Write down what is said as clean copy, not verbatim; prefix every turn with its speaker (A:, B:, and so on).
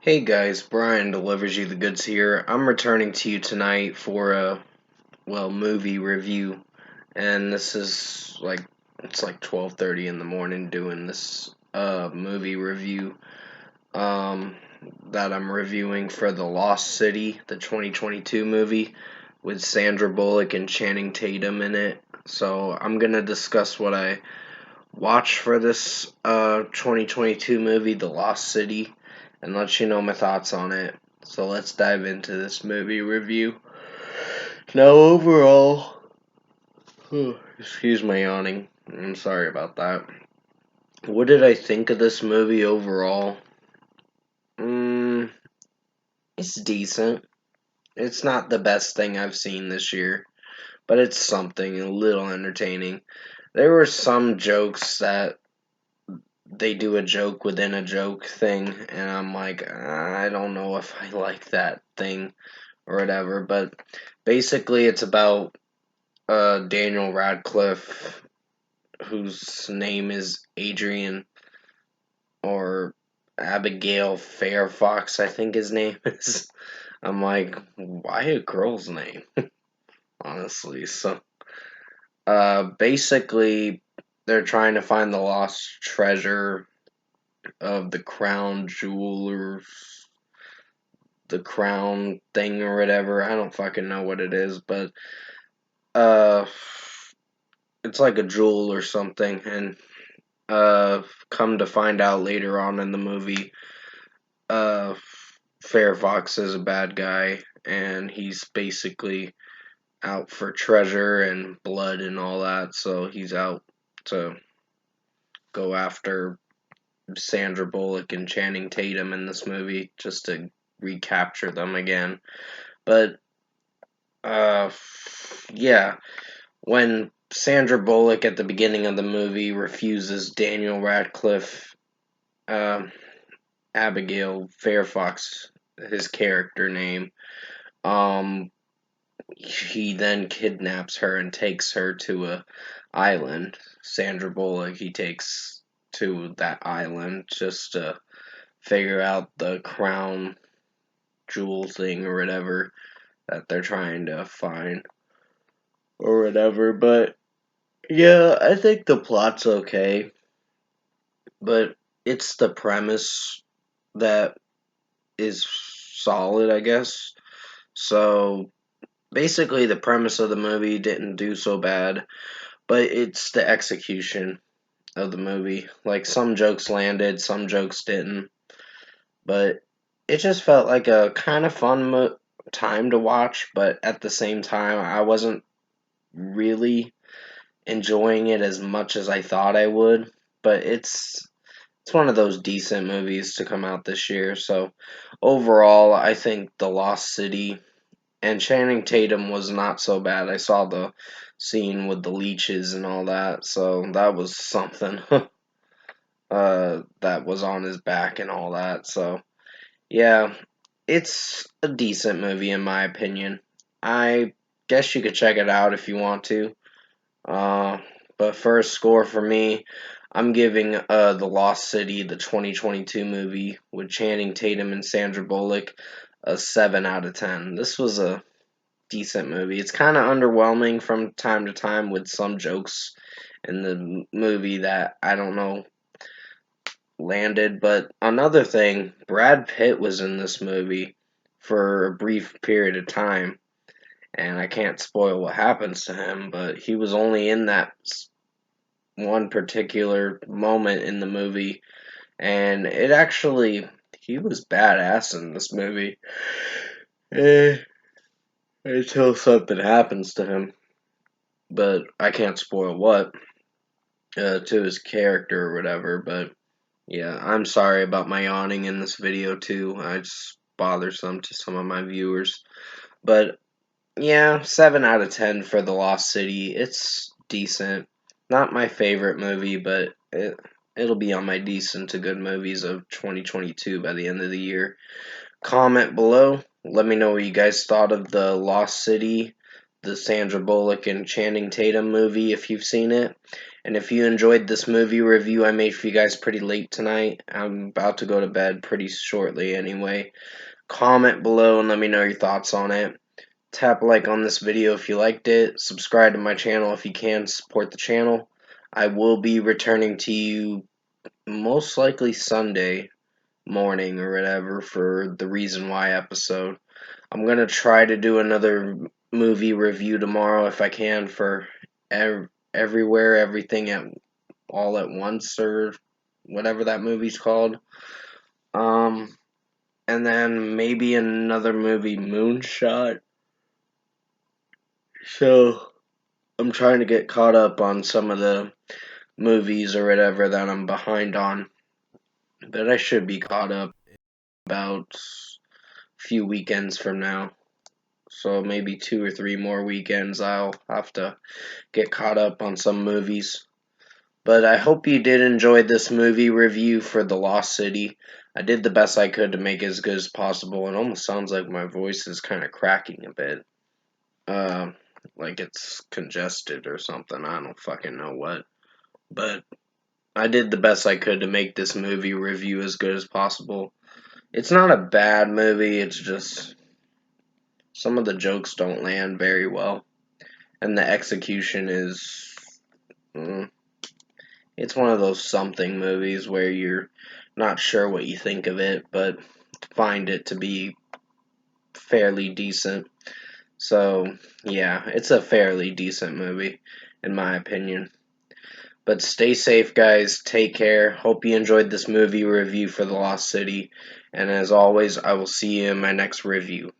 A: Hey guys, Brian delivers you the goods here. I'm returning to you tonight for a movie review, and this is it's like 12:30 in the morning doing this movie review um that I'm reviewing for The Lost City, the 2022 movie with Sandra Bullock and Channing Tatum in it. So, I'm going to discuss what I watched for this 2022 movie, The Lost City, and let you know my thoughts on it. So let's dive into this movie review. Now, overall, excuse my yawning. I'm sorry about that. What did I think of this movie overall? Mm, it's decent. It's not the best thing I've seen this year, but it's something a little entertaining. There were some jokes that they do a joke within a joke thing, and I'm like, I don't know if I like that thing or whatever. But basically, it's about Daniel Radcliffe, whose name is Adrian or Abigail Fairfox, I think his name is. I'm like, why a girl's name? Honestly, so basically, they're trying to find the lost treasure of the crown jewelers, the crown thing or whatever. I don't fucking know what it is, but uh it's like a jewel or something. And come to find out later on in the movie, uh Fairfox is a bad guy, and he's basically out for treasure and blood and all that. So he's out to go after Sandra Bullock and Channing Tatum in this movie just to recapture them again. But uh yeah, when Sandra Bullock at the beginning of the movie refuses Daniel Radcliffe, um Abigail Fairfox, his character name, um he then kidnaps her and takes her to a island. Sandra Bullock he takes to that island just to figure out the crown jewel thing or whatever that they're trying to find or whatever. But yeah, I think the plot's okay, but it's the premise that is solid, I guess. So basically, the premise of the movie didn't do so bad, but it's the execution of the movie. Like, some jokes landed, some jokes didn't, but it just felt like a kind of fun time to watch, but at the same time, I wasn't really enjoying it as much as I thought I would. But it's one of those decent movies to come out this year. So overall, I think The Lost City and Channing Tatum was not so bad. I saw the scene with the leeches and all that, so that was something. That was on his back and all that. So yeah, it's a decent movie in my opinion. I guess you could check it out if you want to. Uh, but first score for me, I'm giving The Lost City, the 2022 movie with Channing Tatum and Sandra Bullock, a 7 out of 10. This was a decent movie. It's kind of underwhelming from time to time with some jokes in the movie that I don't know landed. But another thing, Brad Pitt was in this movie for a brief period of time, and I can't spoil what happens to him, but he was only in that one particular moment in the movie, and it actually he was badass in this movie. Eh, until something happens to him, but I can't spoil what to his character or whatever. But yeah, I'm sorry about my yawning in this video too. I just bothersome to some of my viewers. But yeah, 7 out of 10 for The Lost City. It's decent. Not my favorite movie, but it'll be on my decent to good movies of 2022 by the end of the year. Comment below. Let me know what you guys thought of The Lost City, the Sandra Bullock and Channing Tatum movie if you've seen it. And if you enjoyed this movie review I made for you guys pretty late tonight, I'm about to go to bed pretty shortly anyway. Comment below and let me know your thoughts on it. Tap like on this video if you liked it. Subscribe to my channel if you can. Support the channel. I will be returning to you most likely Sunday morning or whatever for the Reason Why episode. I'm going to try to do another movie review tomorrow if I can for Everywhere, Everything at All at Once or whatever that movie's called. And then maybe another movie, Moonshot. So I'm trying to get caught up on some of the movies or whatever that I'm behind on. But I should be caught up about a few weekends from now. So maybe 2 or 3 more weekends I'll have to get caught up on some movies. But I hope you did enjoy this movie review for The Lost City. I did the best I could to make it as good as possible. It almost sounds like my voice is kind of cracking a bit. Like it's congested or something. I don't fucking know what. But I did the best I could to make this movie review as good as possible. It's not a bad movie, it's just some of the jokes don't land very well. And the execution is. It's one of those something movies where you're not sure what you think of it, but find it to be fairly decent. So, yeah, it's a fairly decent movie, in my opinion. But stay safe, guys. Take care. Hope you enjoyed this movie review for The Lost City. And as always, I will see you in my next review.